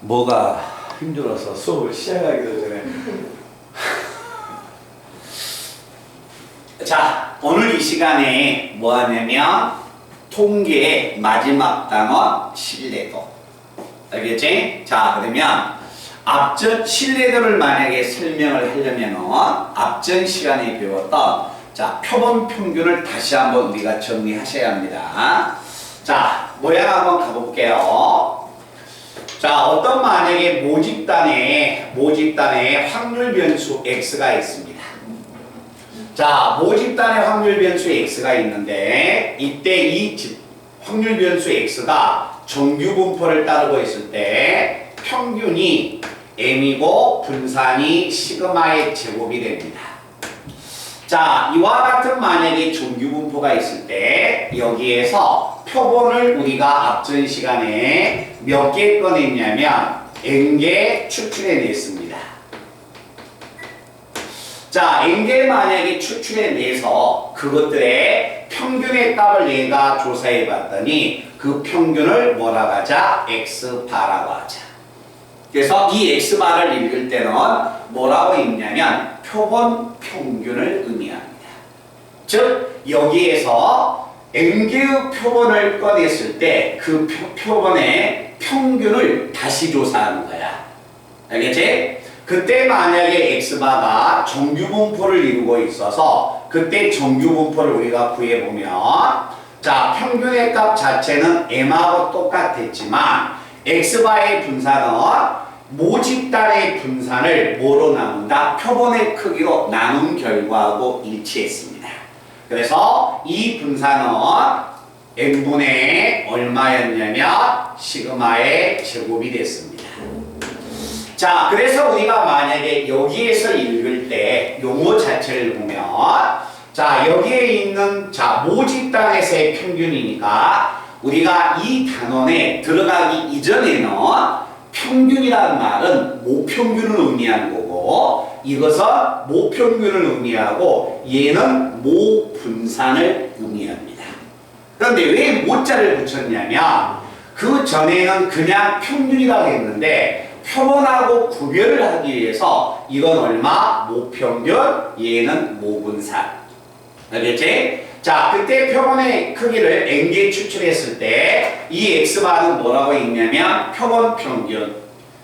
뭐가 힘들어서 수업을 시작하기도 전에. 자, 오늘 이 시간에 뭐 하냐면 통계의 마지막 단원 신뢰도. 알겠지? 자, 그러면 앞전 신뢰도를 만약에 설명을 하려면은 앞전 시간에 배웠던 자, 표본 평균을 다시 한번 우리가 정리하셔야 합니다. 자, 모양 한번 가볼게요. 자, 어떤 만약에 모집단에 확률 변수 x가 있습니다. 자, 모집단에 확률 변수 x가 있는데 이때 이 확률 변수 x가 정규 분포를 따르고 있을 때 평균이 m이고 분산이 시그마의 제곱이 됩니다. 자, 이와 같은 만약에 정규 분포가 있을 때 여기에서 표본을 우리가 앞전 시간에 몇 개 꺼냈냐면 n개 추출해냈습니다. 자, n개 만약에 추출해내서 그것들의 평균의 값을 얘가 조사해봤더니 그 평균을 뭐라고 하자? x바라고 하자. 그래서 이 x바를 읽을 때는 뭐라고 읽냐면 표본 평균을 의미합니다. 즉 여기에서 n개의 표본을 꺼냈을 때 그 표본의 평균을 다시 조사하는 거야. 알겠지? 그때 만약에 x바가 정규 분포를 이루고 있어서 그때 정규 분포를 우리가 구해보면 자, 평균의 값 자체는 m하고 똑같았지만 x바의 분산은 모집단의 분산을 뭐로 나눈다? 표본의 크기로 나눈 결과하고 일치했습니다. 그래서 이 분산은 n분의 얼마였냐면 시그마의 제곱이 됐습니다. 자, 그래서 우리가 만약에 여기에서 읽을 때 용어 자체를 보면 자, 여기에 있는 자, 모집단에서의 평균이니까 우리가 이 단원에 들어가기 이전에는 평균이라는 말은 모평균을 의미하는 거고 이것은 모평균을 의미하고 얘는 모분산을 의미합니다. 그런데 왜 모자를 붙였냐면 그 전에는 그냥 평균이라고 했는데 표본하고 구별을 하기 위해서 이건 얼마? 모평균, 얘는 모분산. 알겠지? 자, 그때 표본의 크기를 n개 추출했을 때 이 x바는 뭐라고 읽냐면 표본 평균.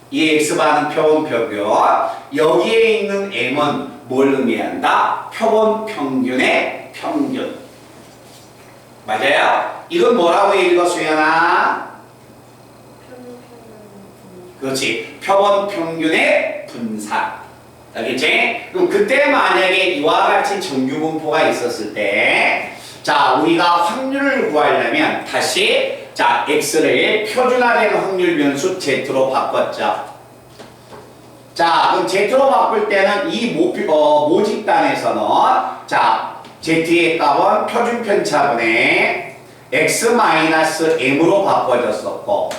이 x바는 표본 평균. 여기에 있는 m은 뭘 의미한다? 표본 평균의 평균. 맞아요? 이건 뭐라고 읽어, 수연아? 그렇지. 표본 평균의 분산. 알겠지? 그럼 그때 만약에 이와 같이 정규 분포가 있었을 때 자, 우리가 확률을 구하려면 다시 자, x를 표준화된 확률 변수 z로 바꿨죠. 자, 그럼 z로 바꿀 때는 이 모집단에서는 자, z의 값은 표준 편차분의 x-m으로 바꿔졌었고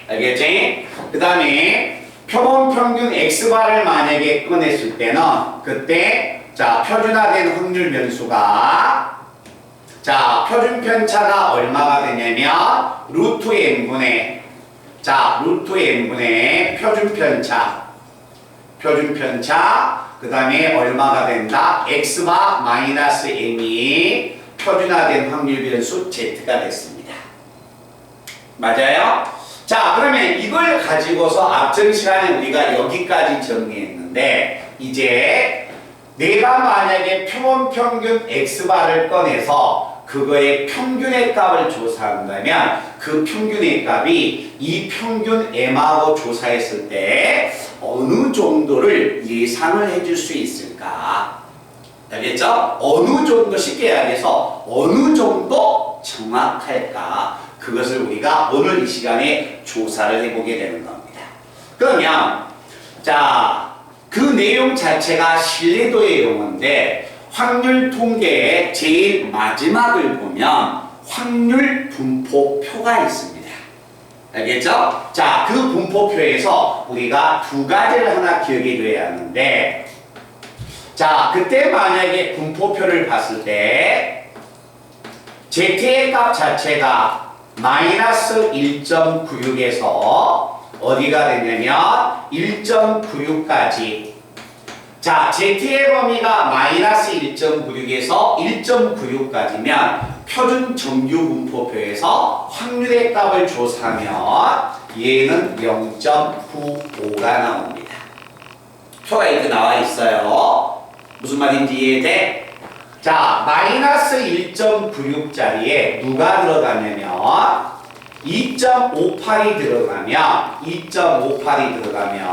알겠지? 그 다음에 표본 평균 x바를 만약에 꺼냈을 때는 그때 자, 표준화된 확률 변수가 자, 표준 편차가 얼마가 되냐면 루트 n분의 자, 루트 n분의 표준 편차 그 다음에 얼마가 된다? x바 마이너스 m이 표준화된 확률 변수 z가 됐습니다. 맞아요? 자, 그러면 이걸 가지고서 앞전 시간에 우리가 여기까지 정리했는데 이제 내가 만약에 표본 평균 x바를 꺼내서 그거의 평균의 값을 조사한다면 그 평균의 값이 이 평균 m하고 조사했을 때 어느 정도를 예상을 해줄 수 있을까? 알겠죠? 어느 정도 쉽게 이야기해서 어느 정도 정확할까? 그것을 우리가 오늘 이 시간에 조사를 해보게 되는 겁니다. 그러면 자, 그 내용 자체가 신뢰도의 용어인데 확률 통계의 제일 마지막을 보면 확률 분포표가 있습니다. 알겠죠? 자, 그 분포표에서 우리가 두 가지를 하나 기억해 둬야 하는데 자, 그때 만약에 분포표를 봤을 때 z의 값 자체가 마이너스 1.96에서 어디가 되냐면 1.96까지. 자, Z의 범위가 마이너스 1.96에서 1.96까지면 표준 정규 분포표에서 확률의 값을 조사하면 얘는 0.95가 나옵니다. 표가 이렇게 나와 있어요. 무슨 말인지 이해돼? 자, 마이너스 1.96짜리에 누가 들어가냐면 2.58이 들어가면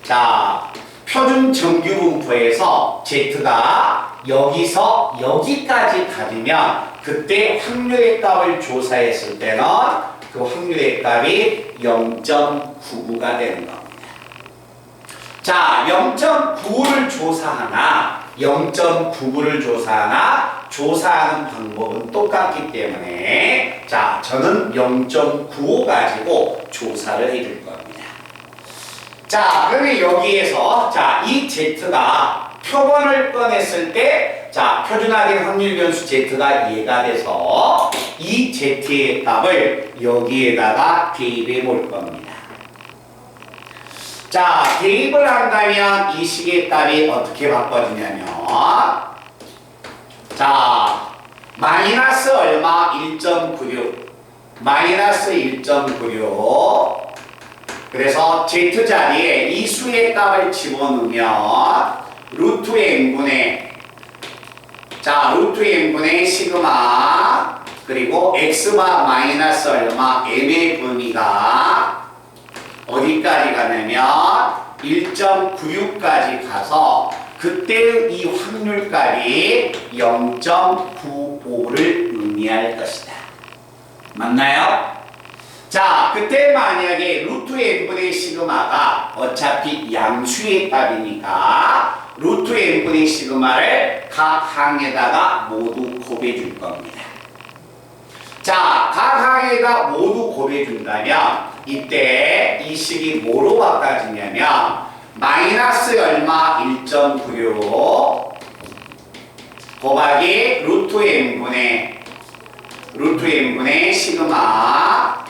자, 표준 정규 분포에서 Z가 여기서 여기까지 가지면 그때 확률의 값을 조사했을 때는 그 확률의 값이 0.99가 되는 겁니다. 자, 0.95를 조사하나 0.99를 조사하는 방법은 똑같기 때문에 자, 저는 0.95 가지고 조사를 해줄 겁니다. 자, 그러면 여기에서 자, 이 Z가 표본을 꺼냈을 때 자, 표준화된 확률 변수 Z가 얘가 돼서 이 Z의 값을 여기에다가 대입해 볼 겁니다. 자, 대입을 한다면 이 식의 값이 어떻게 바꿔지냐면 자, 마이너스 얼마? 1.96 마이너스 1.96 그래서 Z자리에 이 수의 값을 집어넣으면 루트 n분의 자, 루트 n분의 시그마 그리고 x바 마이너스 얼마? m의 범위가 어디까지 가냐면 1.96까지 가서 그때의 이 확률값이 0.95를 의미할 것이다. 맞나요? 자, 그때 만약에 루트 n분의 시그마가 어차피 양수의 값이니까 루트 n분의 시그마를 각 항에다가 모두 곱해줄 겁니다. 자, 각 항에다 모두 곱해준다면 이때 이 식이 뭐로 바꿔지냐면 마이너스 얼마 1.96 곱하기 루트 n분의 시그마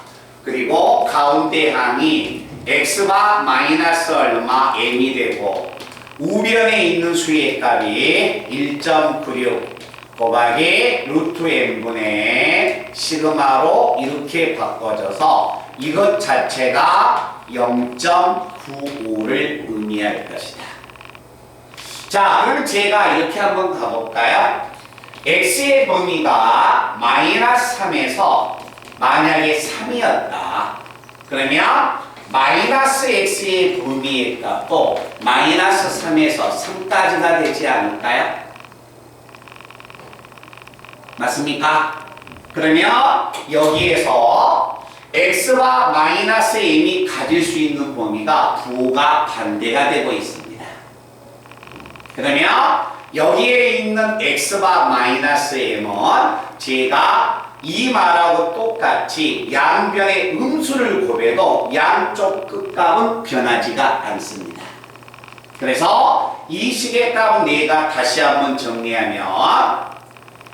그리고 가운데 항이 x바 마이너스 얼마 m이 되고 우변에 있는 수의 값이 1.96 곱하기 루트 n분의 시그마로 이렇게 바꿔져서 이것 자체가 0.95를 의미할 것이다. 자, 그럼 제가 이렇게 한번 가볼까요? x의 범위가 마이너스 3에서 만약에 3이었다. 그러면 마이너스 x의 범위의 값도 마이너스 3에서 3까지가 되지 않을까요? 맞습니까? 그러면 여기에서 x와 마이너스 m이 가질 수 있는 범위가 부호가 반대가 되고 있습니다. 그러면 여기에 있는 x와 마이너스 m은 제가 이 말하고 똑같이 양변의 음수를 곱해도 양쪽 끝값은 변하지가 않습니다. 그래서 이 식의 값은 내가 다시 한번 정리하면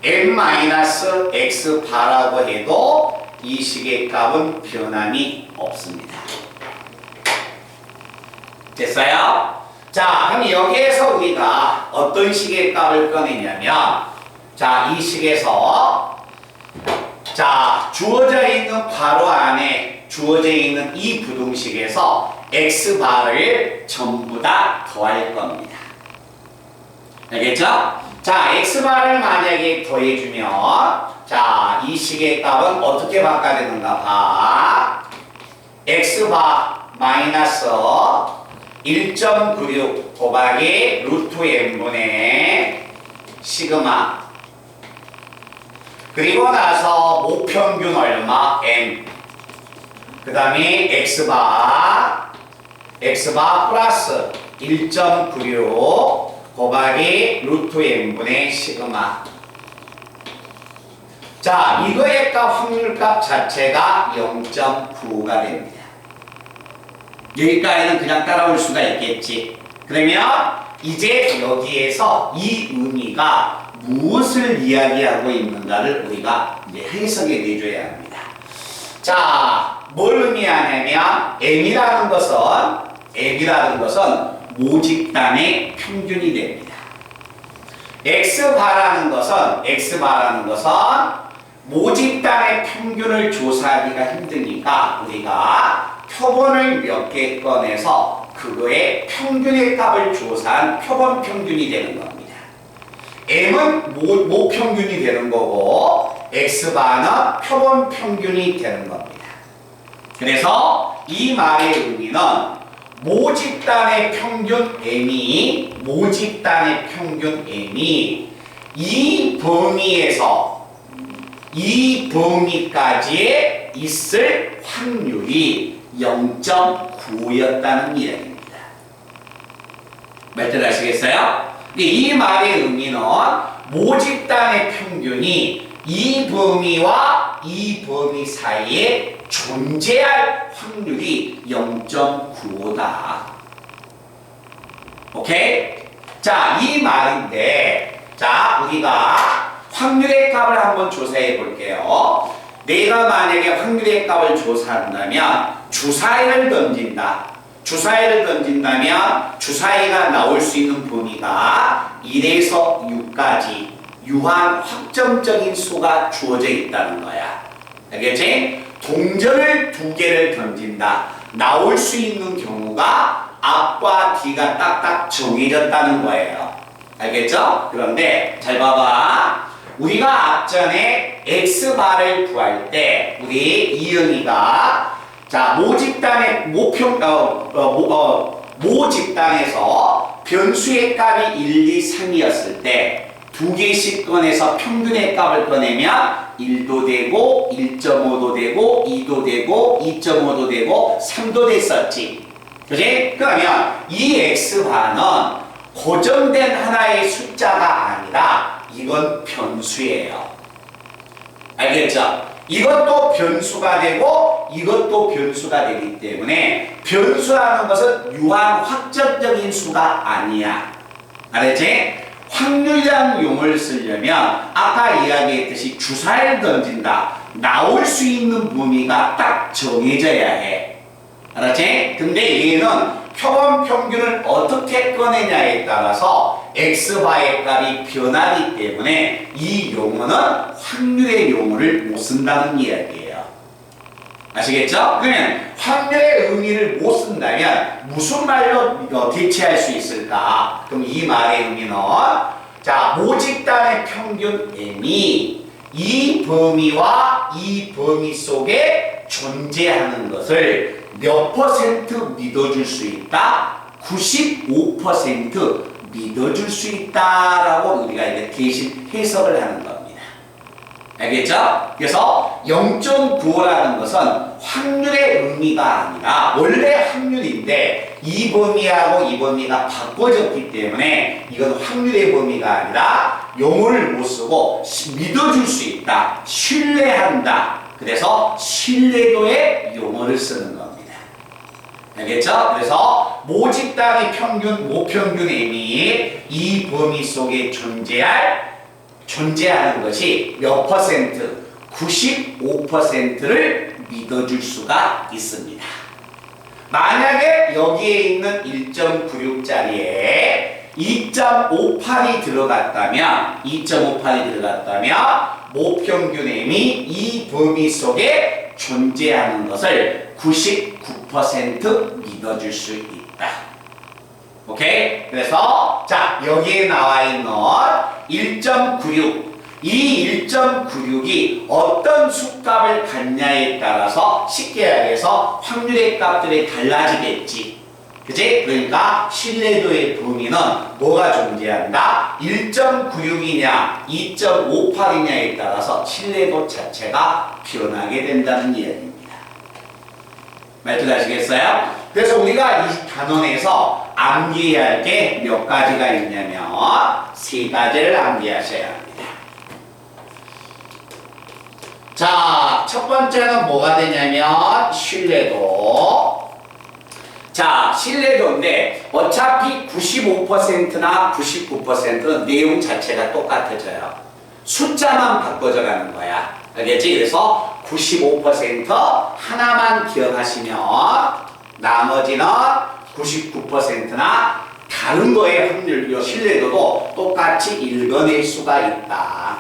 m-x 바라고 해도 이 식의 값은 변함이 없습니다. 됐어요? 자, 그럼 여기에서 우리가 어떤 식의 값을 꺼내냐면 자, 이 식에서 자, 주어져 있는 괄호 안에 주어져 있는 이 부등식에서 x바를 전부 다 더할 겁니다. 알겠죠? 자, x바를 만약에 더해주면 자, 이 식의 값은 어떻게 바꿔야 되는가 봐. x바 마이너스 1.96 곱하기 루트 n분의 시그마 그리고 나서 모평균 얼마? m 그 다음에 x바 플러스 1.96 곱하기 루트 n분의 시그마 자, 이거의 값 확률값 자체가 0.95가 됩니다. 여기까지는 그냥 따라올 수가 있겠지. 그러면 이제 여기에서 이 의미가 무엇을 이야기하고 있는가를 우리가 이제 해석해 내줘야 합니다. 자, 뭘 의미하냐면 m이라는 것은 모집단의 평균이 됩니다. x바라는 것은 모집단의 평균을 조사하기가 힘드니까 우리가 표본을 몇 개 꺼내서 그거의 평균의 값을 조사한 표본 평균이 되는 겁니다. m은 모평균이 되는 거고 x바는 표본 평균이 되는 겁니다. 그래서 이 말의 의미는 모집단의 평균 m이 이 범위까지의 있을 확률이 0.95였다는 이야기입니다. 말들 아시겠어요? 이 말의 의미는 모집단의 평균이 이 범위와 이 범위 사이에 존재할 확률이 0.95다. 오케이? 자, 이 말인데, 자, 우리가 확률의 값을 한번 조사해 볼게요. 내가 만약에 확률의 값을 조사한다면 주사위를 던진다. 주사위를 던진다면 주사위가 나올 수 있는 범위가 1에서 6까지 유한 확정적인 수가 주어져 있다는 거야. 알겠지? 동전을 2개를 던진다. 나올 수 있는 경우가 앞과 뒤가 딱딱 정해졌다는 거예요. 알겠죠? 그런데 잘 봐봐. 우리가 앞전에 x바를 구할 때 우리 이은이가 자 모집단에서 변수의 값이 1, 2, 3이었을 때 2개씩 꺼내서 평균의 값을 꺼내면 1도 되고 1.5도 되고 2도 되고 2.5도 되고 3도 됐었지. 그지? 그러면 이 x바는 고정된 하나의 숫자가 아니라 이건 변수예요. 알겠죠? 이것도 변수가 되고 이것도 변수가 되기 때문에 변수라는 것은 유한 확정적인 수가 아니야. 알았지? 확률이라는 용어를 쓰려면 아까 이야기했듯이 주사위를 던진다. 나올 수 있는 범위가 딱 정해져야 해. 알았지? 근데 얘는 표본 평균을 어떻게 꺼내냐에 따라서 x바의 값이 변하기 때문에 이 용어는 확률의 용어를 못 쓴다는 이야기예요. 아시겠죠? 그러면 확률의 의미를 못 쓴다면 무슨 말로 대체할 수 있을까? 그럼 이 말의 의미는 자 모집단의 평균 m이 이 범위와 이 범위 속에 존재하는 것을 몇 퍼센트 믿어줄 수 있다? 95% 믿어줄 수 있다라고 우리가 이제 대신 해석을 하는 겁니다. 알겠죠? 그래서 0.95라는 것은 확률의 의미가 아니라 원래 확률인데 이 범위하고 이 범위가 바꿔졌기 때문에 이건 확률의 범위가 아니라 용어를 못 쓰고 믿어줄 수 있다. 신뢰한다. 그래서 신뢰도의 용어를 쓰는 겁니다. 알겠죠? 그래서 모집단의 평균, 모평균 m이 이 범위 속에 존재하는 것이 몇 퍼센트? 95%를 믿어줄 수가 있습니다. 만약에 여기에 있는 1.96짜리에 2.58이 들어갔다면 모평균 m이 이 범위 속에 존재하는 것을 99% 믿어줄 수 있다. 오케이? 그래서 자 여기에 나와 있는 1.96 이 1.96이 어떤 수값을 갖냐에 따라서 쉽게 얘기해서 확률의 값들이 달라지겠지. 그치? 그러니까 신뢰도의 범위는 뭐가 존재한다? 1.96이냐 2.58이냐에 따라서 신뢰도 자체가 변하게 된다는 이야기입니다. 말투 아시겠어요? 그래서 우리가 이 단원에서 암기해야 할 게 몇 가지가 있냐면 3가지를 암기하셔야 합니다. 자, 첫 번째는 뭐가 되냐면 신뢰도. 자, 신뢰도인데 어차피 95%나 99%는 내용 자체가 똑같아져요. 숫자만 바꿔져 가는 거야. 알겠지? 그래서 95% 하나만 기억하시면 나머지는 99%나 다른 거의 확률, 신뢰도도 똑같이 읽어낼 수가 있다.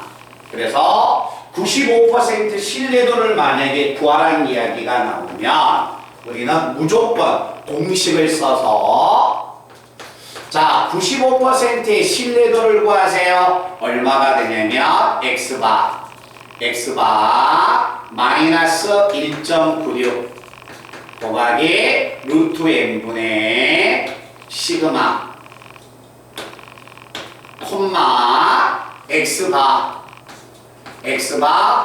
그래서 95% 신뢰도를 만약에 구하라는 이야기가 나오면 우리는 무조건 공식을 써서 자, 95%의 신뢰도를 구하세요. 얼마가 되냐면 x바 마이너스 1.96 곱하기 루트 n분의 시그마 콤마 x바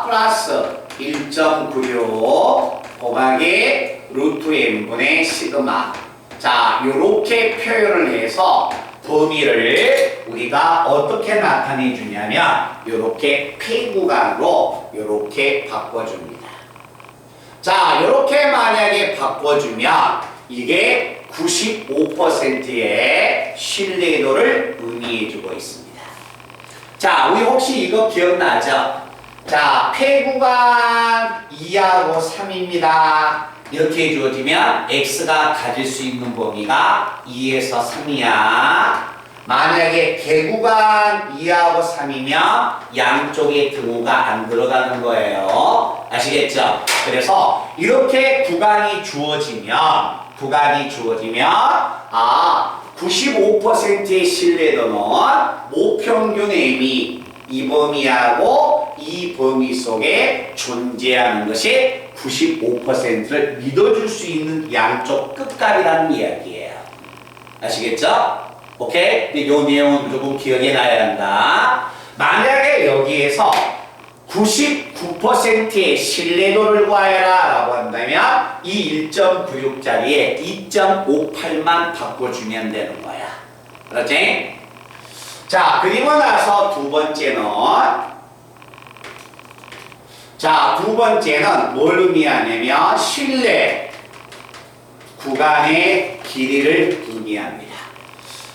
플러스 1.96 곱하기 루트 n분의 시그마. 자, 요렇게 표현을 해서 범위를 우리가 어떻게 나타내 주냐면 요렇게 폐구간으로 요렇게 바꿔줍니다. 자, 요렇게 만약에 바꿔주면 이게 95%의 신뢰도를 의미해주고 있습니다. 자, 우리 혹시 이거 기억나죠? 자, 폐구간 2하고 3입니다. 이렇게 주어지면 x가 가질 수 있는 범위가 2에서 3이야. 만약에 개구간 2하고 3이면 양쪽에 등호가 안 들어가는 거예요. 아시겠죠? 그래서 이렇게 구간이 주어지면 95%의 신뢰도는 모평균 m이 이 범위하고 이 범위 속에 존재하는 것이 95%를 믿어줄 수 있는 양쪽 끝값이라는 이야기예요. 아시겠죠? 오케이? 근데 이 내용은 조금 기억해 놔야 한다. 만약에 여기에서 99%의 신뢰도를 구하여라 라고 한다면 이 1.96짜리에 2.58만 바꿔주면 되는 거야. 그렇지? 자, 그리고 나서 두 번째는 뭘 의미하냐면 신뢰 구간의 길이를 의미합니다.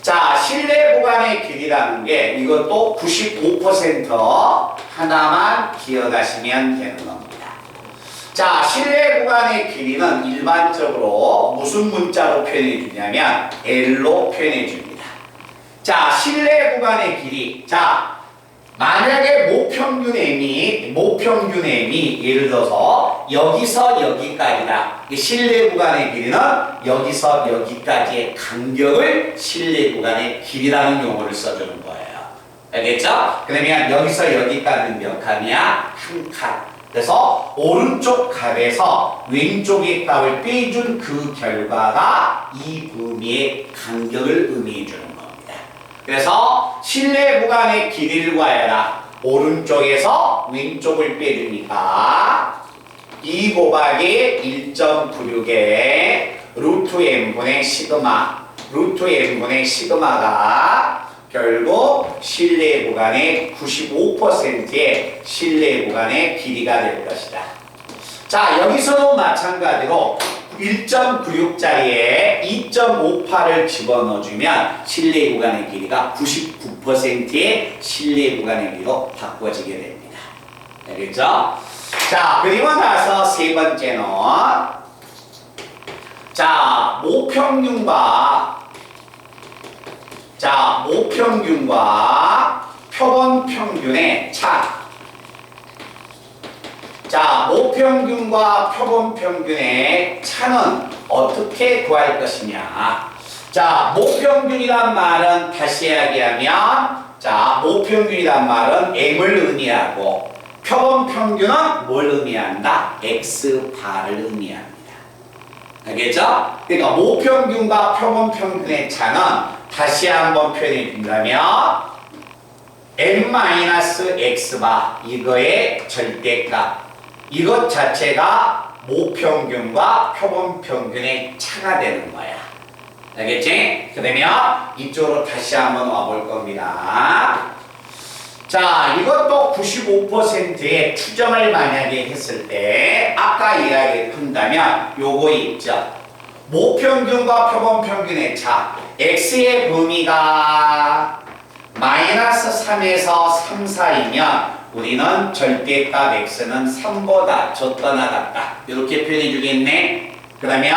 자, 신뢰 구간의 길이라는 게 이것도 95% 하나만 기억하시면 되는 겁니다. 자, 신뢰 구간의 길이는 일반적으로 무슨 문자로 표현해 주냐면 L로 표현해 줍니다. 자, 신뢰 구간의 길이. 자, 만약에 모평균 m이 예를 들어서 여기서 여기까지다. 신뢰 구간의 길이는 여기서 여기까지의 간격을 신뢰 구간의 길이라는 용어를 써주는 거예요. 알겠죠? 그러면 여기서 여기까지는 몇 칸이야? 한 칸. 그래서 오른쪽 값에서 왼쪽의 값을 빼준 그 결과가 이 범위의 간격을 의미해 주는 겁니다. 그래서 신뢰 구간의 길이를 구하여라. 오른쪽에서 왼쪽을 빼주니까 2 곱하기 1.96에 루트 n분의 시그마가 결국 신뢰 구간의 95%의 신뢰 구간의 길이가 될 것이다. 자, 여기서도 마찬가지로 1.96짜리에 2.58을 집어넣어주면 신뢰 구간의 길이가 99%의 신뢰 구간의 길이로 바꿔지게 됩니다. 알겠죠? 자, 그리고 나서 세 번째는 자, 모평균과 표본 평균의 차. 자, 모평균과 표본 평균의 차는 어떻게 구할 것이냐? 자, 모평균이란 말은 다시 이야기하면 자, 모평균이란 말은 m을 의미하고 표본 평균은 뭘 의미한다? x바를 의미합니다. 알겠죠? 그러니까 모평균과 표본 평균의 차는 다시 한번 표현해 준다면 n-x바 이거의 절대값 이것 자체가 모평균과 표본평균의 차가 되는 거야. 알겠지? 그러면 이쪽으로 다시 한번 와볼 겁니다. 자, 이것도 95%의 추정을 만약에 했을 때 아까 이야기한다면 요거 있죠. 모평균과 표본평균의 차 x의 범위가 마이너스 3에서 3 사이면 우리는 절대값 x는 3보다 졌거나 같다. 이렇게 표현해 주겠네. 그러면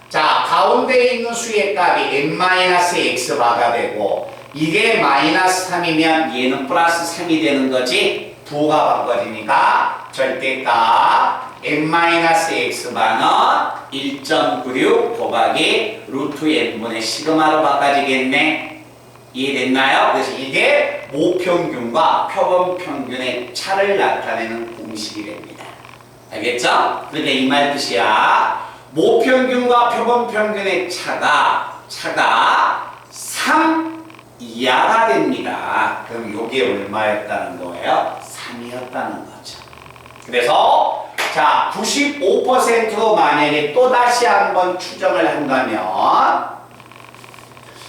자, 가운데에 있는 수의 값이 n-x바가 되고 이게 마이너스 3이면 얘는 플러스 3이 되는 거지. 부호가 바꿔지니까 절대값 n-x바는 1.96 곱하기 루트 n분의 시그마로 바꿔지겠네. 이해됐나요? 그래서 이게 모평균과 표본평균의 차를 나타내는 공식이 됩니다. 알겠죠? 그러니까 이 말 뜻이야. 모평균과 표본평균의 차가 3 이하가 됩니다. 그럼 이게 얼마였다는 거예요? 3이었다는 거죠. 그래서 자, 95%로 만약에 또다시 한번 추정을 한다면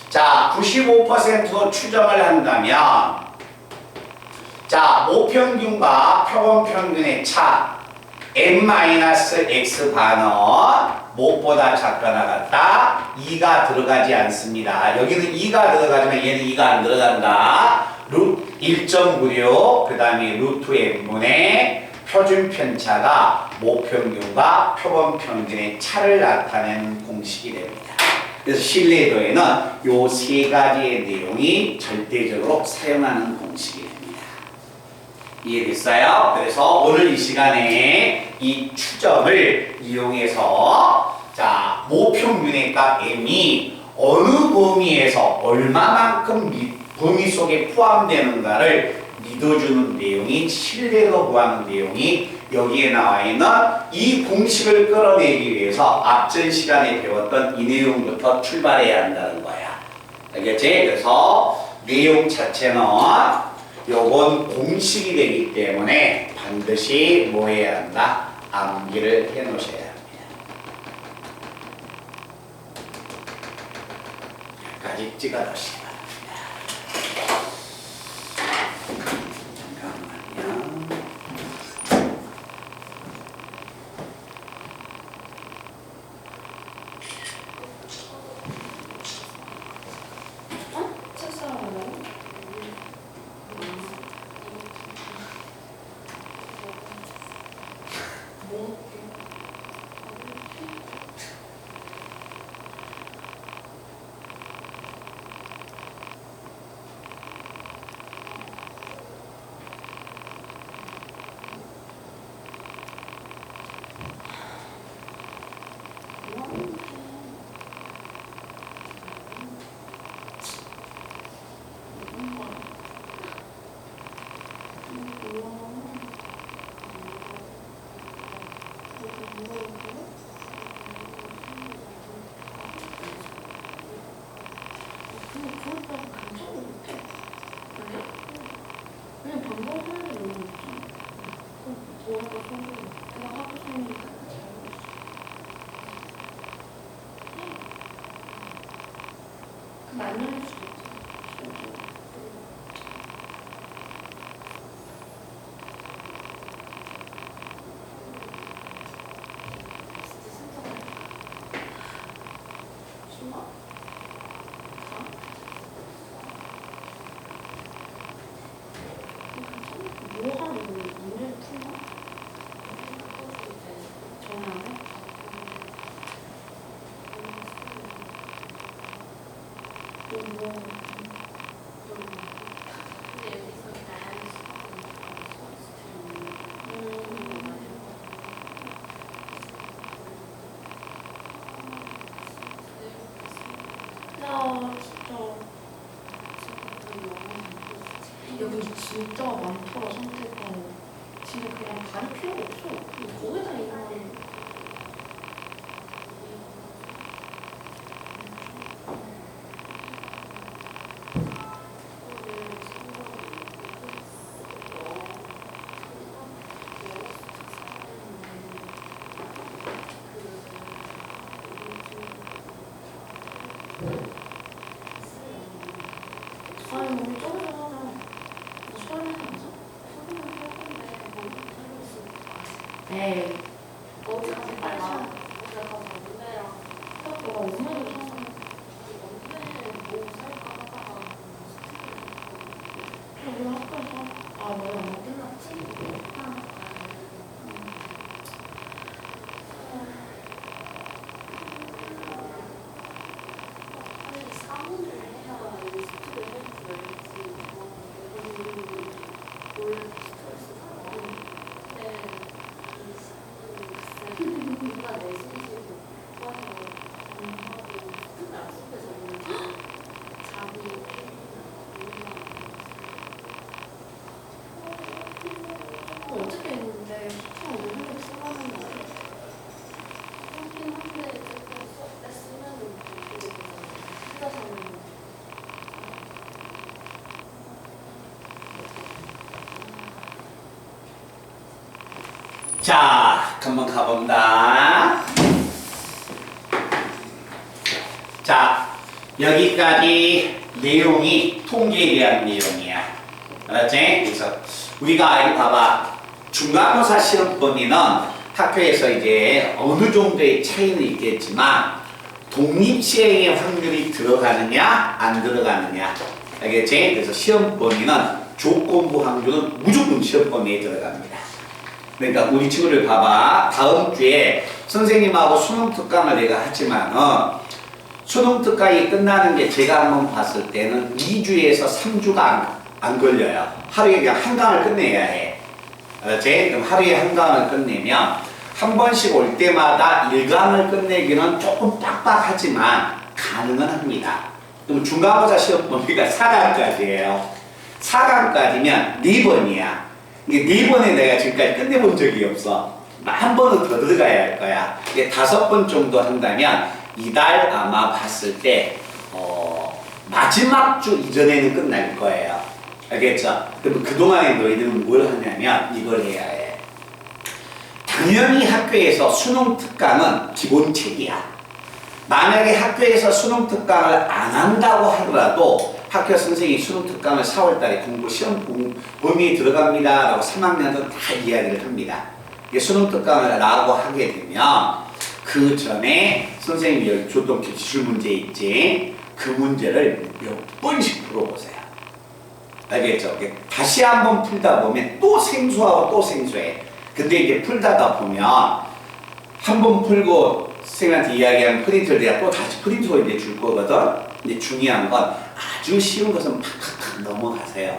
자, 95%로 추정을 한다면 자, 모평균과 표본평균의 차 n-x반은 무엇보다 작거나 같다. 2가 들어가지 않습니다. 여기는 2가 들어가지만 얘는 2가 안 들어간다. 1.96 그 다음에 루트 n분의 표준 편차가 모평균과 표본평균의 차를 나타내는 공식이 됩니다. 그래서 신뢰도에는 요 세 가지의 내용이 절대적으로 사용하는 공식이 됩니다. 이해됐어요? 그래서 오늘 이 시간에 이 추정을 이용해서 자, 모평균의 값 m이 어느 범위에서 얼마만큼 범위 속에 포함되는가를 믿어주는 내용이 신뢰도 구하는 내용이 여기에 나와 있는 이 공식을 끌어내기 위해서 앞전 시간에 배웠던 이 내용부터 출발해야 한다는 거야. 알겠지? 그래서 내용 자체는 요건 공식이 되기 때문에 반드시 뭐 해야 한다? 암기를 해 놓으셔야 합니다. 여기까지 찍어 놓으시기 바랍니다. 잠깐만요. 여기 진짜 많더라 선택가. 지금 그냥 갈 필요가 없어. 거기다 이거는 아니 우리 저번에 하자. 수련회 가자. 수련회 할 건데 뭐 하고 있어. 에이. 어디 가서 빨리 사. 어디 가서 언니랑. 너가 오늘도 사. 언니 뭐 살까 하다가. 우리 학교에서. 아 너네 안 먹겠네. 자, 한번 가본다. 자, 여기까지 내용이 통계에 대한 내용이야. 알았지? 그래서 우리가 여기 봐봐. 중간고사 시험 범위는 학교에서 이제 어느 정도의 차이는 있겠지만 독립시행의 확률이 들어가느냐 안 들어가느냐. 알겠지? 그래서 시험 범위는 조건부 확률은 무조건 시험 범위에 들어갑니다. 그러니까 우리 친구들 봐봐. 다음 주에 선생님하고 수능 특강을 내가 하지만 수능 특강이 끝나는 게 제가 한번 봤을 때는 2주에서 3주가 안 걸려요. 하루에 그냥 한 강을 끝내야 해. 알았지? 그럼 하루에 한 강을 끝내면 한 번씩 올 때마다 1강을 끝내기는 조금 빡빡하지만 가능은 합니다. 그럼 중간고사 시험 범위가 4강까지예요. 4강까지면 4번이야. 이게 4번에 내가 지금까지 끝내본 적이 없어. 한 번은 더 들어가야 할 거야. 이게 5번 정도 한다면 이달 아마 봤을 때 마지막 주 이전에는 끝날 거예요. 알겠죠? 그럼 그동안에 너희들은 뭘 하냐면 이걸 해야 해. 당연히 학교에서 수능 특강은 기본책이야. 만약에 학교에서 수능 특강을 안 한다고 하더라도 학교 선생님이 수능 특강을 4월달에 공부 시험 범위에 들어갑니다 라고 3학년은 다 이야기를 합니다. 수능 특강을 라고 하게 되면 그 전에 선생님이 여기 줬던 기출 문제 있지? 그 문제를 몇 번씩 풀어보세요. 알겠죠? 다시 한번 풀다 보면 또 생소하고 또 생소해. 근데 이제 풀다가 보면 한 번 풀고 선생님한테 이야기한 프린트를 내가 또 다시 프린트로 이제 줄 거거든? 근데 중요한 건 아주 쉬운 것은 팍팍팍 넘어가세요.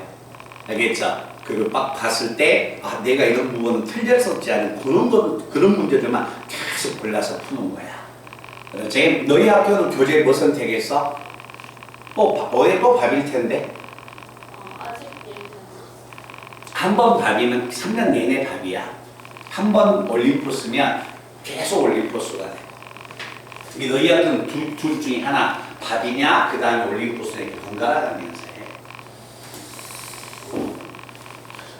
알겠죠? 그리고 막 봤을 때 내가 이런 부분은 틀렸었지 않은 그런 문제들만 계속 골라서 푸는 거야. 그렇지? 너희 학교는 교재 뭐 선택했어? 올해 또 밥일 텐데? 아직 얘기는 한 번 밥이면 3년 내내 밥이야. 한 번 올림포 쓰면 계속 올림포스가 돼. 특히 너희 학교는 둘 중에 하나 밥이냐 그 다음에 올림포스냐 이렇게 번갈아가면서 해.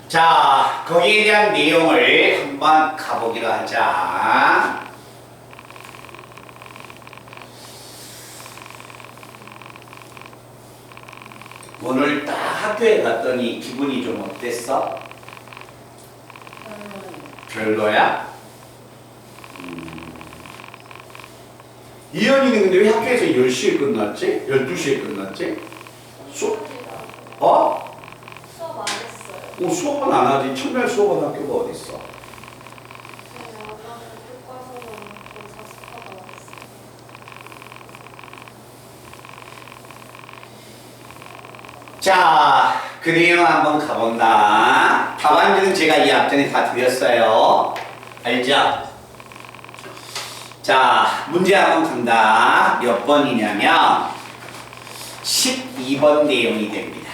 자, 거기에 대한 내용을 한번 가보기로 하자. 오늘 딱 학교에 갔더니 기분이 좀 어땠어? 별로야? 이현이는 근데 왜 학교에서 10시에 끝났지? 12시에 끝났지? 수업 수업 안 했어요. 수업은 안 하지. 첫날 수업은 학교가 어딨어? 아빠는 교과서는 좀 자습하다 왔어요. 자, 그 내용 한번 가본다. 답안지는 제가 이 앞전에 다 드렸어요. 알죠? 자, 문제 한번 간다. 몇 번이냐면 12번 내용이 됩니다.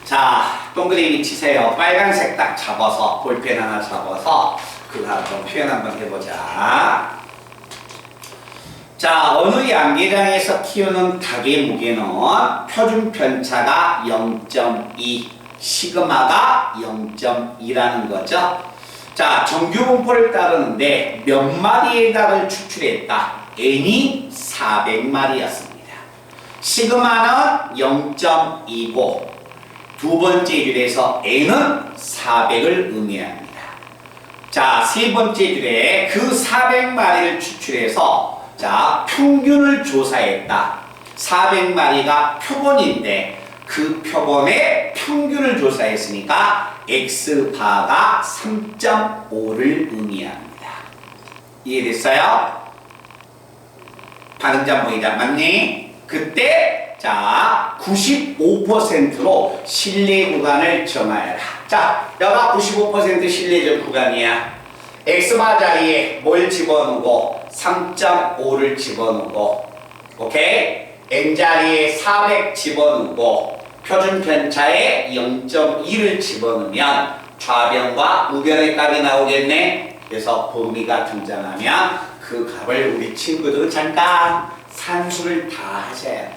자, 동그라미 치세요. 빨간색 딱 잡아서 볼펜 하나 잡아서 그거 한번 표현 한번 해보자. 자, 어느 양계장에서 키우는 닭의 무게는 표준 편차가 0.2, 시그마가 0.2라는 거죠. 자, 정규 분포를 따르는데 몇 마리의 닭을 추출했다. n이 400마리였습니다. 시그마는 0.2고 두 번째 줄에서 n은 400을 의미합니다. 자, 세 번째 줄에 그 400마리를 추출해서 자, 평균을 조사했다. 400마리가 표본인데 그 표본의 평균을 조사했으니까 X바가 3.5를 의미합니다. 이해됐어요? 반응자 보이자 맞니? 그때 자 95%로 신뢰 구간을 정하여라. 자, 여가 95% 신뢰적 구간이야. X바 자리에 뭘 집어넣고 3.5를 집어넣고 오케이? N자리에 400 집어넣고 표준 편차에 0.2를 집어넣으면 좌변과 우변의 값이 나오겠네. 그래서 범위가 등장하면 그 값을 우리 친구들은 잠깐 산수를 다 하셔야 돼요.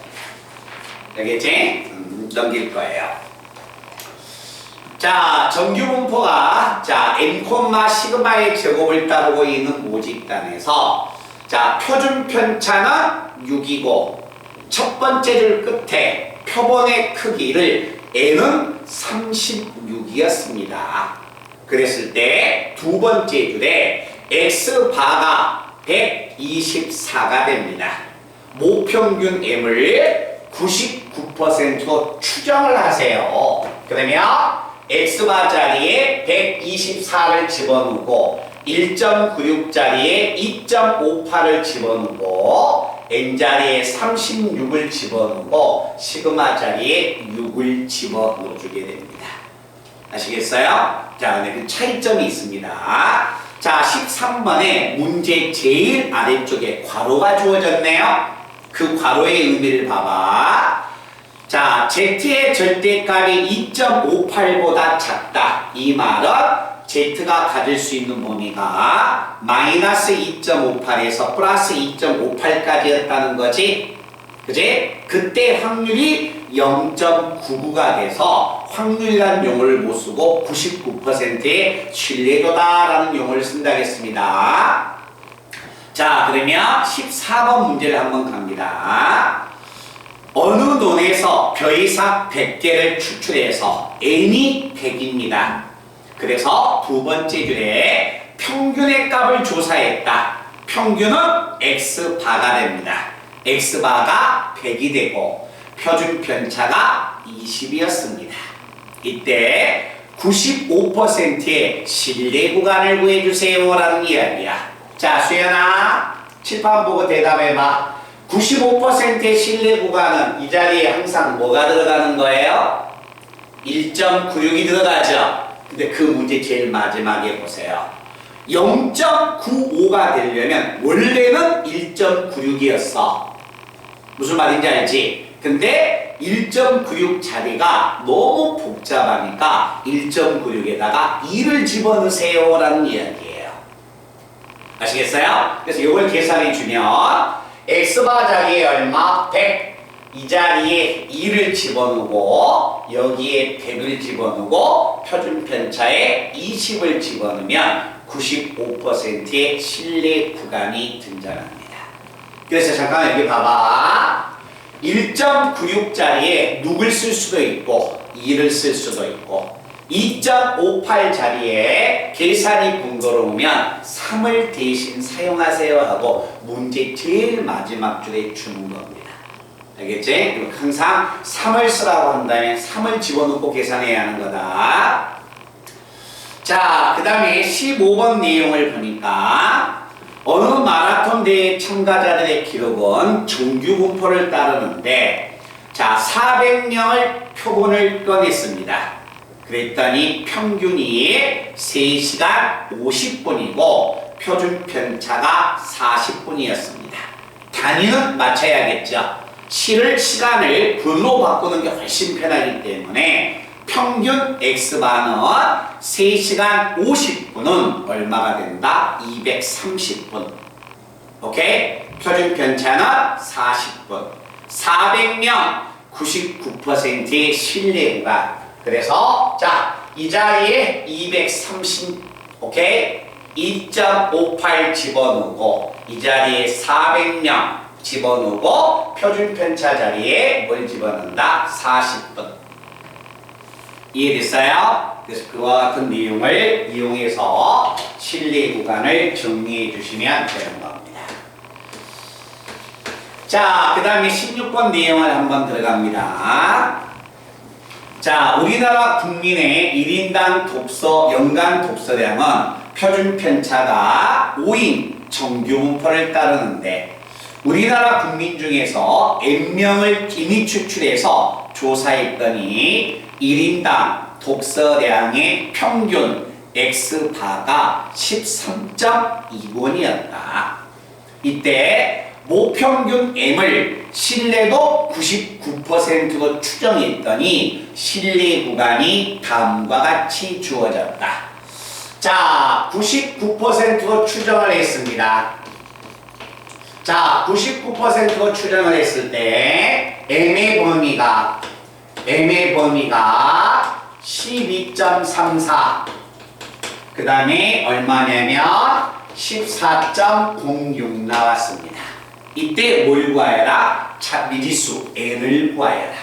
알겠지? 넘길 거예요. 자, 정규 분포가 자 n, 시그마의 제곱을 따르고 있는 모집단에서 자 표준 편차는 6이고 첫 번째 줄 끝에 표본의 크기를 n은 36이었습니다. 그랬을 때 두 번째 줄에 x바가 124가 됩니다. 모평균 m을 99%로 추정을 하세요. 그러면 x바 자리에 124를 집어넣고 1.96 자리에 2.58을 집어넣고 n 자리에 36을 집어넣고 시그마 자리에 6을 집어넣어주게 됩니다. 아시겠어요? 자, 근데 그 차이점이 있습니다. 자, 13번에 문제 제일 아래쪽에 괄호가 주어졌네요. 그 괄호의 의미를 봐봐. 자, z의 절대값이 2.58보다 작다. 이 말은 z가 가질 수 있는 범위가 마이너스 2.58에서 플러스 2.58까지였다는 거지. 그지? 그때 확률이 0.99가 돼서 확률이라는 용어를 못 쓰고 99%의 신뢰도다라는 용어를 쓴다겠습니다. 자, 그러면 14번 문제를 한번 갑니다. 어느 논에서 벼이삭 100개를 추출해서 n이 100입니다. 그래서 두 번째 줄에 평균의 값을 조사했다. 평균은 x바가 됩니다. x바가 100이 되고 표준 편차가 20이었습니다. 이때 95%의 신뢰 구간을 구해주세요 라는 이야기야. 자, 수연아 칠판 보고 대답해봐. 95%의 신뢰 구간은 이 자리에 항상 뭐가 들어가는 거예요? 1.96이 들어가죠. 근데 그 문제 제일 마지막에 보세요. 0.95가 되려면 원래는 1.96이었어. 무슨 말인지 알지? 근데 1.96 자리가 너무 복잡하니까 1.96에다가 2를 집어넣으세요 라는 이야기예요. 아시겠어요? 그래서 이걸 계산해 주면 x바 자리에 얼마? 100. 이 자리에 2를 집어넣고 여기에 100을 집어넣고 표준 편차에 20을 집어넣으면 95%의 신뢰 구간이 등장합니다. 그래서 잠깐 여기 봐봐. 1.96 자리에 6을 쓸 수도 있고 2를 쓸 수도 있고 2.58 자리에 계산이 번거로우면 3을 대신 사용하세요 하고 문제 제일 마지막 줄에 주는 겁니다. 알겠지? 항상 3을 쓰라고 한다면 3을 집어넣고 계산해야 하는 거다. 자, 그 다음에 15번 내용을 보니까 어느 마라톤 대회 참가자들의 기록은 정규 분포를 따르는데 자, 400명을 표본을 꺼냈습니다. 그랬더니 평균이 3시간 50분이고 표준 편차가 40분이었습니다. 단위는 맞춰야겠죠. 시간을 분로 바꾸는 게 훨씬 편하기 때문에 평균 x바는 3시간 50분은 얼마가 된다? 230분. 오케이? 표준 편차는 40분. 400명 99%의 신뢰가. 그래서 자, 이 자리에 230, 오케이? 2.58 집어넣고 이 자리에 400명 집어넣고 표준 편차 자리에 뭘 집어넣는다? 40분. 이해됐어요? 그래서 그와 같은 내용을 이용해서 신뢰 구간을 정리해 주시면 되는 겁니다. 자, 그 다음에 16번 내용을 한번 들어갑니다. 자, 우리나라 국민의 1인당 독서, 연간 독서량은 표준 편차가 5인 정규 분포를 따르는데 우리나라 국민 중에서 N명을 이미 추출해서 조사했더니 1인당 독서량의 평균 X바가 13.2권이었다. 이때 모평균 M을 신뢰도 99%로 추정했더니 신뢰 구간이 다음과 같이 주어졌다. 자, 99%로 추정을 했습니다. 자, 99%로 추정을 했을 때 M의 범위가 10 12.34. 그 다음에 얼마냐면 14.06 나왔습니다. 이때 뭘 구하여라? 자, 미지수 n을 구하여라.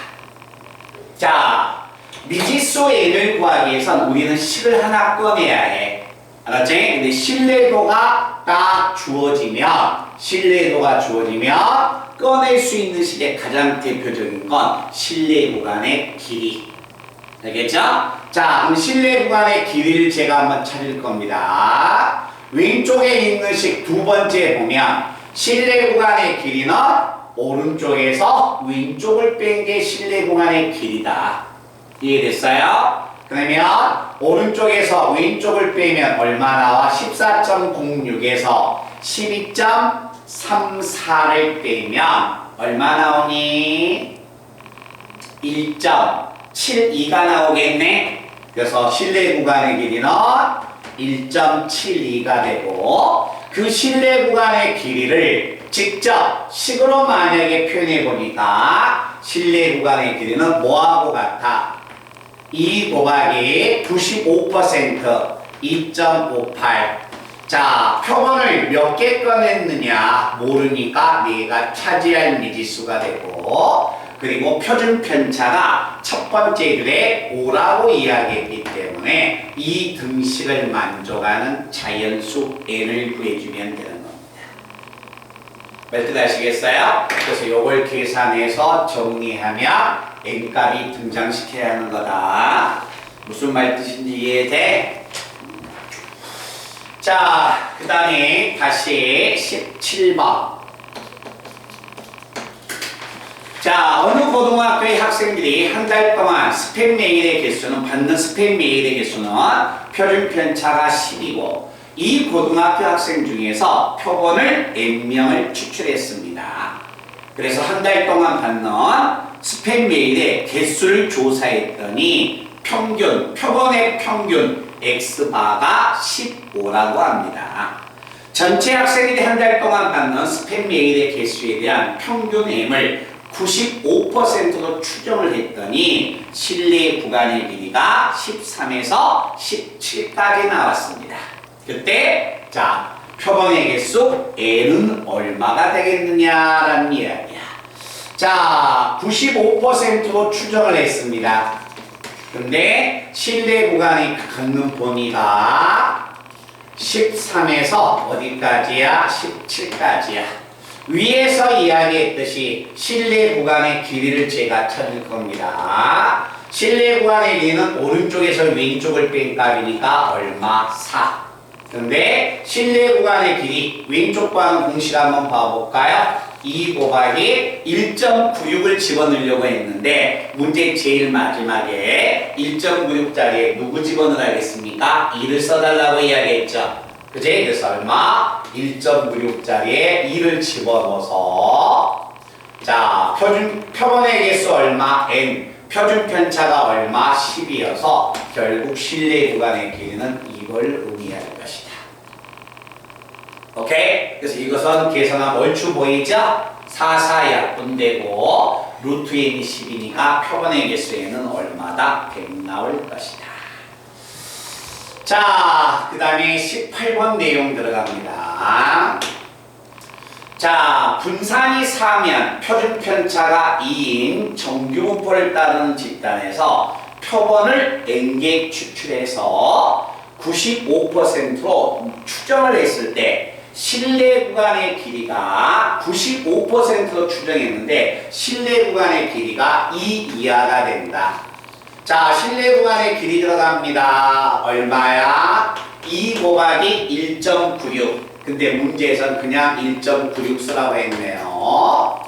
자, 미지수 n을 구하기 위해선 우리는 식을 하나 꺼내야 해. 알았지? 근데 신뢰도가 딱 주어지면 꺼낼 수 있는 식의 가장 대표적인 건 신뢰 구간의 길이. 알겠죠? 자, 그럼 신뢰 구간의 길이를 제가 한번 찾을 겁니다. 왼쪽에 있는 식 두 번째 보면 신뢰 구간의 길이는 오른쪽에서 왼쪽을 뺀 게 신뢰 구간의 길이다. 이해됐어요? 그러면 오른쪽에서 왼쪽을 빼면 얼마 나와? 14.06에서 12.34를 빼면 얼마 나오니? 1.72가 나오겠네. 그래서 신뢰 구간의 길이는 1.72가 되고 그 신뢰 구간의 길이를 직접 식으로 만약에 표현해 보니까 신뢰 구간의 길이는 뭐하고 같아? 2 곱하기 95% 2.58. 자, 표본을 몇 개 꺼냈느냐 모르니까 내가 차지할 미지수가 되고, 그리고 표준 편차가 첫 번째 줄에 5라고 이야기했기 때문에 이 등식을 만족하는 자연수 n을 구해주면 되는 겁니다. 몇 뜻 아시겠어요? 그래서 이걸 계산해서 정리하면 n값이 등장시켜야 하는 거다. 무슨 말 뜻인지 이해돼? 자, 그 다음에 다시 17번. 자, 어느 고등학교의 학생들이 한 달 동안 스팸 메일의 개수는, 받는 스팸 메일의 개수는 표준 편차가 10이고 이 고등학교 학생 중에서 표본을 n명을 추출했습니다. 그래서 한 달 동안 받는 스팸 메일의 개수를 조사했더니 표본의 평균 X바가 15라고 합니다. 전체 학생들이 한 달 동안 받는 스팸 메일의 개수에 대한 평균 M을 95%로 추정을 했더니 신뢰 구간의 길이가 13에서 17까지 나왔습니다. 그때 자, 표본의 개수 n은 얼마가 되겠느냐라는 이야기야. 자, 95%로 추정을 했습니다. 근데 신뢰 구간이 갖는 범위가 13에서 어디까지야? 17까지야. 위에서 이야기했듯이 신뢰 구간의 길이를 제가 찾을 겁니다. 신뢰 구간의 길이는 오른쪽에서 왼쪽을 뺀 값이니까 얼마? 4. 근데 신뢰 구간의 길이 왼쪽 방 공식 한번 봐볼까요? 2 곱하기 1.96을 집어넣으려고 했는데 문제 제일 마지막에 1.96짜리에 누구 집어넣어야겠습니까? 2를 써달라고 이야기했죠. 그제? 그래서 얼마? 1.96짜리에 2를 집어넣어서 자, 표본의 개수 얼마? n. 표준 편차가 얼마? 10이어서 결국 신뢰 구간의 길이는 이걸 의미할 것이다. 오케이? 그래서 이것은 계산하면 얼추 보이죠? 4, 4 약분되고 루트 n이 10이니까 표본의 개수에는 얼마다? 100 나올 것이다. 자, 그 다음에 18번 내용 들어갑니다. 자, 분산이 4면 표준 편차가 2인 정규분포를 따르는 집단에서 표본을 n개 추출해서 95%로 추정을 했을 때 신뢰 구간의 길이가 95%로 추정했는데 신뢰 구간의 길이가 2 이하가 된다. 자, 신뢰 구간의 길이 들어갑니다. 얼마야? 2 곱하기 1.96. 근데 문제에선 그냥 1.96 쓰라고 했네요.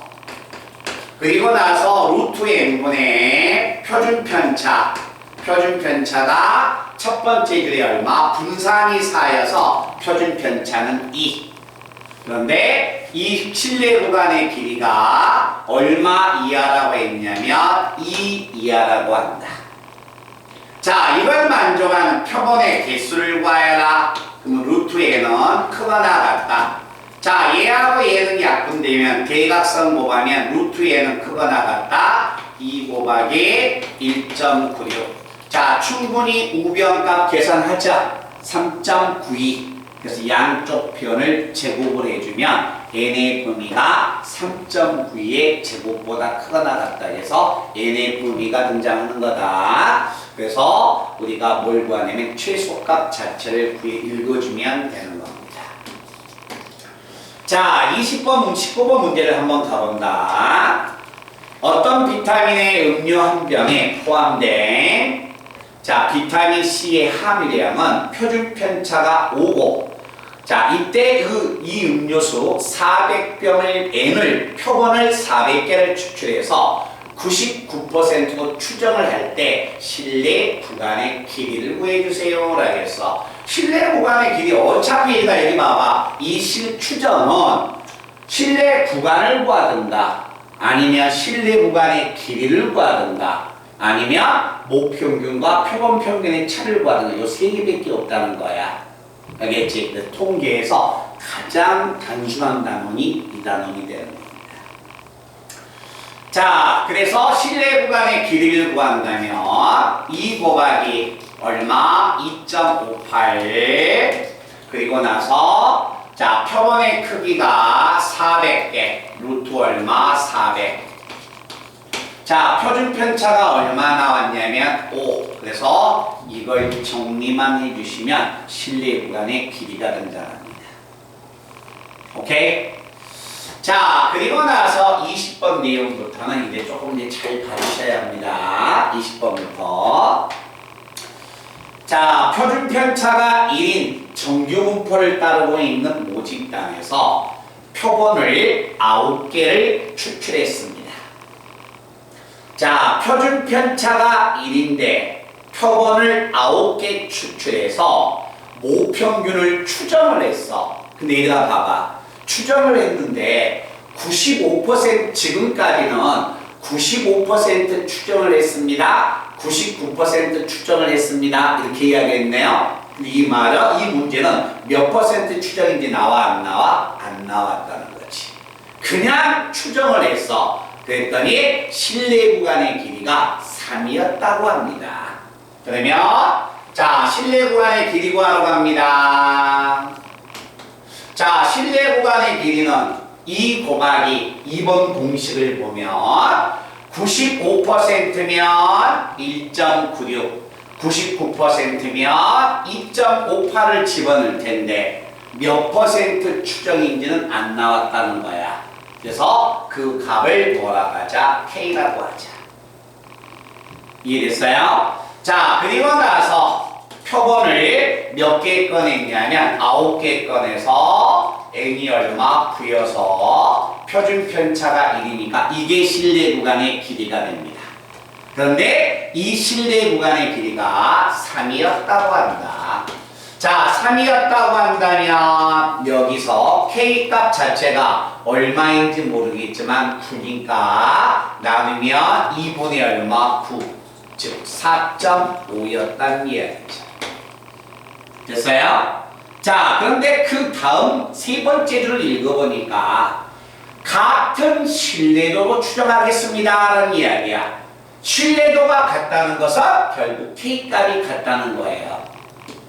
그리고 나서 루트 n분의 표준 편차가 첫 번째 줄에 얼마? 분산이 4여서 표준 편차는 2. 그런데 이 신뢰 구간의 길이가 얼마 이하라고 했냐면 2 이하라고 한다. 자, 이걸 만족하는 표본의 개수를 구하여라. 그럼 루트 n은 크거나 같다. 자, 얘하고 얘는 약분되면 대각선 곱하면 루트 n은 크거나 같다. 2 곱하기 1.96. 자, 충분히 우변값 계산하자. 3.92. 그래서 양쪽 편을 제곱을 해주면 n의 범위가 3.92의 제곱보다 크거나 같다 해서 n의 범위가 등장하는 거다. 그래서 우리가 뭘 구하냐면 최소값 자체를 읽어주면 되는 겁니다. 자, 20번, 19번 문제를 한번 가본다. 어떤 비타민의 음료 한 병에 포함된 자, 비타민 C의 함유량은 표준 편차가 5고 자, 이때 이 음료수 400병을 N을 표본을 400개를 추출해서 99%로 추정을 할 때 실내 구간의 길이를 구해주세요 라고 해서 실내 구간의 길이 어차피 여기 봐봐. 이 실추정은 실내 구간을 구하든가 아니면 실내 구간의 길이를 구하든가 아니면 목평균과 표본평균의 차를 구하든가 요 세 개밖에 없다는 거야. 알겠지? 그 통계에서 가장 단순한 단원이 이 단원이 되는 겁니다. 자, 그래서 실내 구간의 길이를 구한다면 2 곱하기 얼마? 2.58 그리고 나서 자, 표본의 크기가 400개 루트 얼마? 400 자, 표준 편차가 얼마 나왔냐면 5. 그래서 이걸 정리만 해주시면 실내 구간의 길이가 등장합니다. 오케이? 자, 그리고 나서 20번 내용부터는 이제 조금 이제 잘 봐주셔야 합니다. 20번부터. 자, 표준 편차가 1인 정규 분포를 따르고 있는 모집단에서 표본을 9개를 추출했습니다. 자, 표준 편차가 1인데 표본을 9개 추출해서 모평균을 추정을 했어. 근데 얘들아 봐봐. 추정을 했는데 95% 지금까지는 95% 추정을 했습니다. 99% 추정을 했습니다. 이렇게 이야기했네요. 이 말은 이 문제는 몇 퍼센트 추정인지 나와 안 나와? 안 나왔다는 거지. 그냥 추정을 했어. 그랬더니 실내 구간의 길이가 3이었다고 합니다. 그러면 자, 실내 구간의 길이 구하러 갑니다. 자, 실내 구간의 길이는 2 곱하기 2번 공식을 보면 95%면 1.96 99%면 2.58을 집어넣을 텐데 몇 퍼센트 추정인지는 안 나왔다는 거야. 그래서 그 값을 뭐라고 하자? K라고 하자. 이해됐어요? 자, 그리고 나서 표본을 몇 개 꺼냈냐면 9개 꺼내서 N이 얼마? 9여서 표준 편차가 1이니까 이게 실내 구간의 길이가 됩니다. 그런데 이 실내 구간의 길이가 3이었다고 한다. 자, 3이었다고 한다면 여기서 K값 자체가 얼마인지 모르겠지만 9니까 나누면 2분의 얼마? 9. 즉 4.5였다는 이야기죠. 됐어요? 자, 그런데 그 다음 세 번째 줄을 읽어보니까 같은 신뢰도로 추정하겠습니다 라는 이야기야. 신뢰도가 같다는 것은 결국 K값이 같다는 거예요.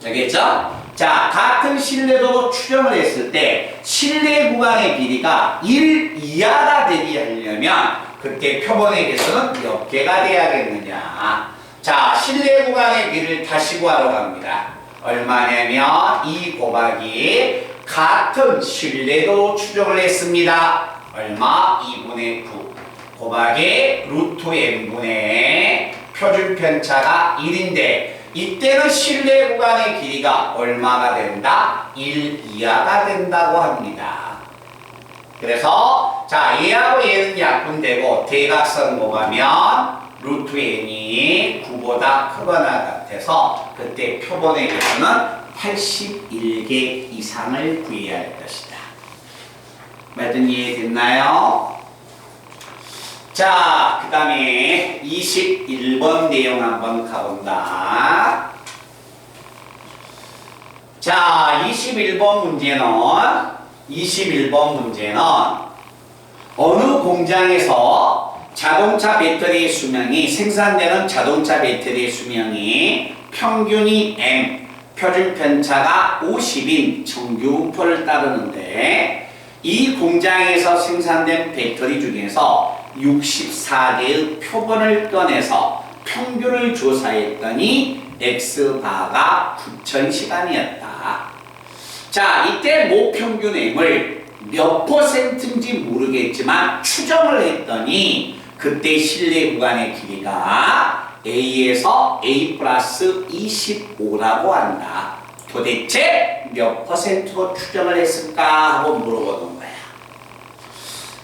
알겠죠? 자, 같은 신뢰도로 추정을 했을 때 신뢰 구간의 길이가 1 이하가 되게 하려면 그때 표본의 개수는 몇 개가 돼야겠느냐. 자, 신뢰 구간의 길이를 다시 구하러 갑니다. 얼마냐면 2 곱하기 같은 신뢰도 추정을 했습니다. 얼마? 2분의 9 곱하기 루트 n분의 표준 편차가 1인데 이때는 실내 구간의 길이가 얼마가 된다? 1 이하가 된다고 합니다. 그래서 자, 얘하고 얘는 약분되고 대각선 곱하면 루트 n이 9보다 크거나 같아서 그때 표본의 개수는 81개 이상을 구해야 할 것이다. 말든 이해됐나요? 자, 그 다음에 21번 내용 한번 가본다. 자, 21번 문제는 어느 공장에서 자동차 배터리의 수명이 생산되는 자동차 배터리의 수명이 평균이 M, 표준 편차가 50인 정규 분포를 따르는데 이 공장에서 생산된 배터리 중에서 64개의 표본을 꺼내서 평균을 조사했더니 X바가 9,000시간이었다. 자, 이때 모평균 M을 몇 %인지 모르겠지만 추정을 했더니 그때 실내 구간의 길이가 A에서 A 플러스 25라고 한다. 도대체 몇 %로 추정을 했을까 하고 물어보는 거야.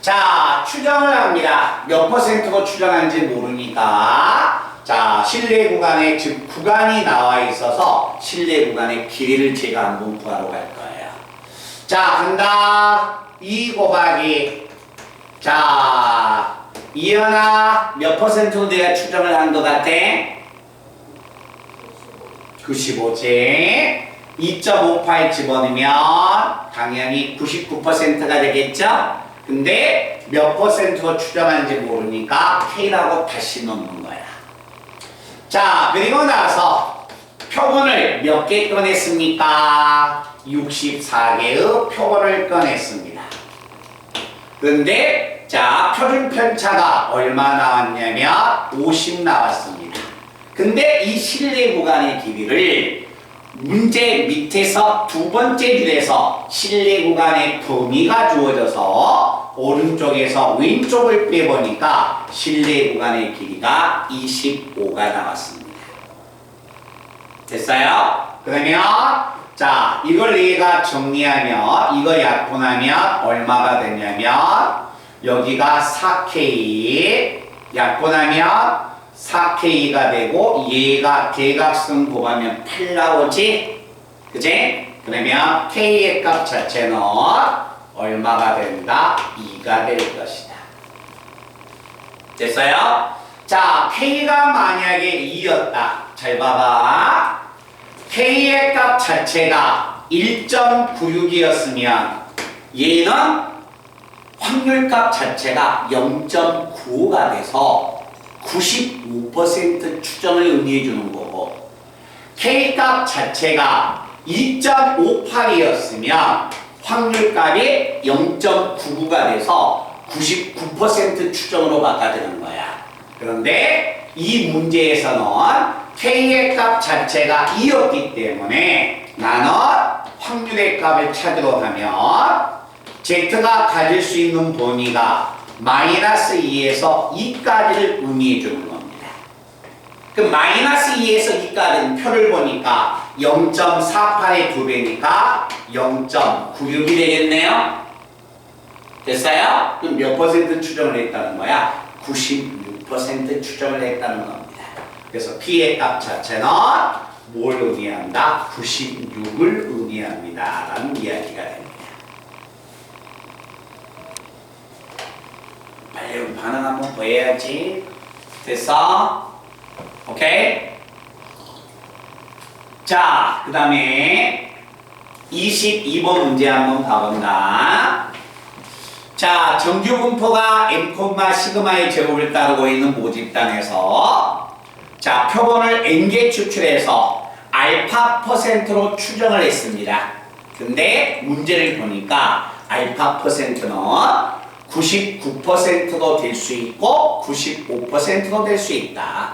자, 추정을 합니다. 몇 %로 추정한지 모르니까 자, 실내 구간에 즉 구간이 나와 있어서 실내 구간의 길이를 제가 한번 구하러 갈 거예요. 자, 간다. 2 곱하기 자, 이현아 몇 %로 내가 추정을 한 것 같아? 95지. 2.58 집어넣으면 당연히 99%가 되겠죠? 근데 몇 %로 추정하는지 모르니까 K라고 다시 넣는 거야. 자, 그리고 나서 표본을 몇 개 꺼냈습니까? 64개의 표본을 꺼냈습니다. 그런데 자, 표준 편차가 얼마 나왔냐면 50 나왔습니다. 근데 이 실내 구간의 길이를 문제 밑에서 두 번째 줄에서 실내 구간의 범위가 주어져서 오른쪽에서 왼쪽을 빼보니까 실내 구간의 길이가 25가 나왔습니다. 됐어요? 그러면 자, 이걸 내가 정리하면 이거 약분하면 얼마가 되냐면 여기가 4K 약분하면 4K가 되고 얘가 대각선 곱하면 8 나오지? 그치? 그러면 K의 값 자체는 얼마가 된다? 2가 될 것이다. 됐어요? 자, K가 만약에 2였다. 잘 봐봐. K의 값 자체가 1.96이었으면 얘는 확률값 자체가 0.95가 돼서 95% 추정을 의미해 주는 거고 K값 자체가 2.58이었으면 확률값이 0.99가 돼서 99% 추정으로 바꿔주는 거야. 그런데 이 문제에서는 K의 값 자체가 2였기 때문에 나는 확률의 값을 찾으러 가면 Z가 가질 수 있는 범위가 마이너스 2에서 2까지를 의미해 주는 겁니다. 그 마이너스 2에서 2까지는 표를 보니까 0.48의 2배니까 0.96이 되겠네요. 됐어요? 그럼 몇 % 추정을 했다는 거야? 96% 추정을 했다는 겁니다. 그래서 P의 값 자체는 뭘 의미한다? 96을 의미합니다. 라는 이야기가 됩니다. 빨리 반응 한번 보여야지. 됐어? 오케이? 자, 그 다음에 22번 문제 한번 가본다. 자, 정규 분포가 M, 시그마의 제곱을 따르고 있는 모집단에서 자, 표본을 N개 추출해서 알파 %로 추정을 했습니다. 근데 문제를 보니까 알파 %는 99%도 될 수 있고 95%도 될 수 있다.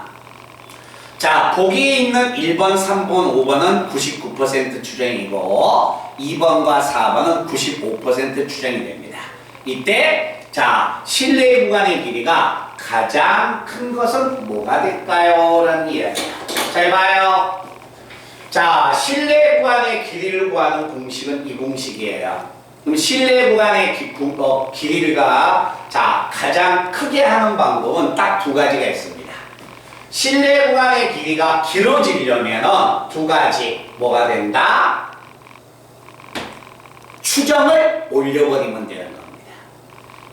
자, 보기에 있는 1번, 3번, 5번은 99% 추정이고 2번과 4번은 95% 추정이 됩니다. 이때 자, 실내 구간의 길이가 가장 큰 것은 뭐가 될까요? 라는 이야기야. 잘 봐요. 자, 실내 구간의 길이를 구하는 공식은 이 공식이에요. 그럼 실내 구간의 길이가 자, 가장 크게 하는 방법은 딱 두 가지가 있습니다. 실내 구간의 길이가 길어지려면 두 가지 뭐가 된다? 추정을 올려버리면 되는 겁니다.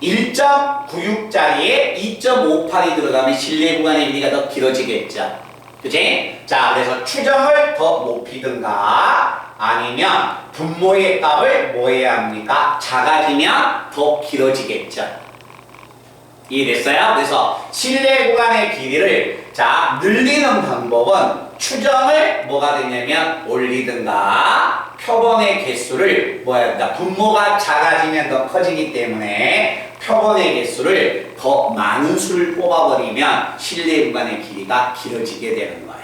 1.96짜리에 2.58이 들어가면 실내 구간의 길이가 더 길어지겠죠. 그치? 자, 그래서 추정을 더 높이든가 아니면 분모의 값을 뭐 해야 합니까? 작아지면 더 길어지겠죠. 이해됐어요? 그래서 실내 구간의 길이를 자 늘리는 방법은 추정을 뭐가 되냐면 올리든가 표본의 개수를 뭐야 된다. 분모가 작아지면 더 커지기 때문에 표본의 개수를 더 많은 수를 뽑아버리면 실내 구간의 길이가 길어지게 되는 거야.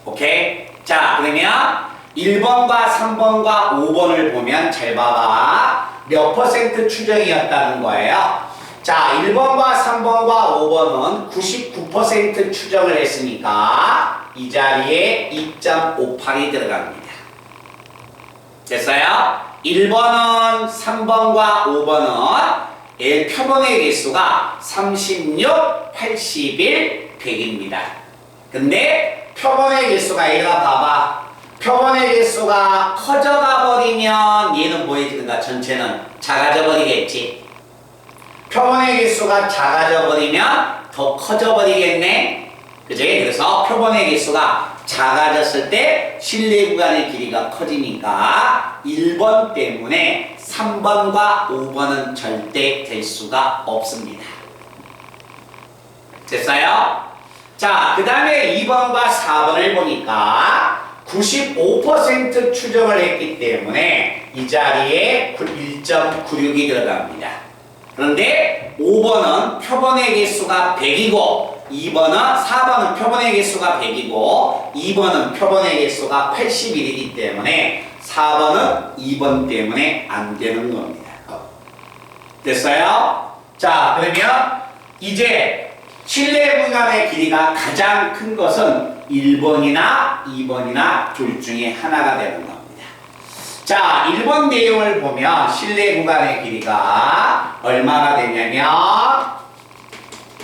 오케이? 자 그러면 1번과 3번과 5번을 보면 잘 봐봐. 몇 퍼센트 추정이었다는 거예요. 자, 1번과 3번과 5번은 99% 추정을 했으니까 이 자리에 2.58이 들어갑니다. 됐어요? 1번은 3번과 5번은 표본의 개수가 36, 81, 100입니다. 근데 표본의 개수가 얘가 봐봐. 표본의 개수가 커져가 버리면 얘는 뭐 해지는가? 전체는 작아져 버리겠지. 표본의 개수가 작아져 버리면 더 커져 버리겠네. 그지? 그래서 표본의 개수가 작아졌을 때 실내 구간의 길이가 커지니까 1번 때문에 3번과 5번은 절대 될 수가 없습니다. 됐어요? 자, 그 다음에 2번과 4번을 보니까 95% 추정을 했기 때문에 이 자리에 1.96이 들어갑니다. 그런데 5번은 표본의 개수가 100이고 4번은 표본의 개수가 100이고 2번은 표본의 개수가 81이기 때문에 4번은 2번 때문에 안 되는 겁니다. 됐어요? 자, 그러면 이제 실내 구간의 길이가 가장 큰 것은 1번이나 2번이나 둘 중에 하나가 되는 겁니다. 자, 1번 내용을 보면 실내 구간의 길이가 얼마나 되냐면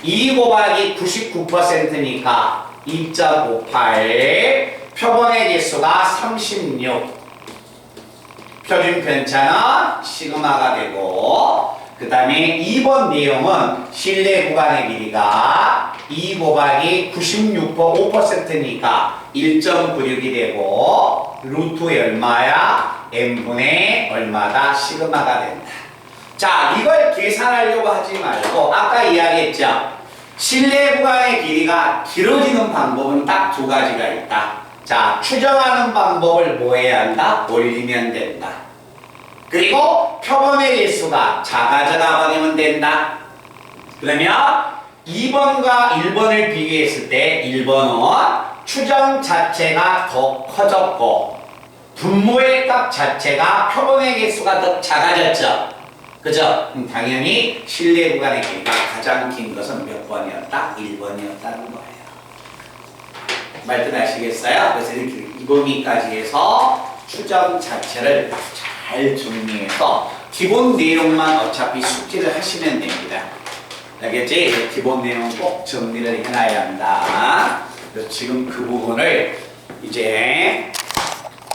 2 곱하기 99%니까 2.58 표본의 개수가 36 표준 편차는 시그마가 되고 그 다음에 2번 내용은 실내 구간의 길이가 2 곱하기 96.5%니까 1.96이 되고 루트 얼마야? n분의 얼마다? 시그마가 된다. 자, 이걸 계산하려고 하지 말고 아까 이야기했죠? 실내 구간의 길이가 길어지는 방법은 딱 두 가지가 있다. 자, 추정하는 방법을 뭐 해야 한다? 올리면 된다. 그리고 표본의 개수가 작아져가 버리면 된다. 그러면 2번과 1번을 비교했을 때 1번은 추정 자체가 더 커졌고 분모의 값 자체가 표본의 개수가 더 작아졌죠. 그죠? 당연히 실내 구간의 길이가 가장 긴 것은 몇 번이었다? 1번이었다는 거예요. 말뜻 아시겠어요? 그래서 이렇게 2번까지 해서 추정 자체를 잘 정리해서 기본 내용만 어차피 숙지를 하시면 됩니다. 알겠지? 기본 내용 꼭 정리를 해놔야 한다. 그래서 지금 그 부분을 이제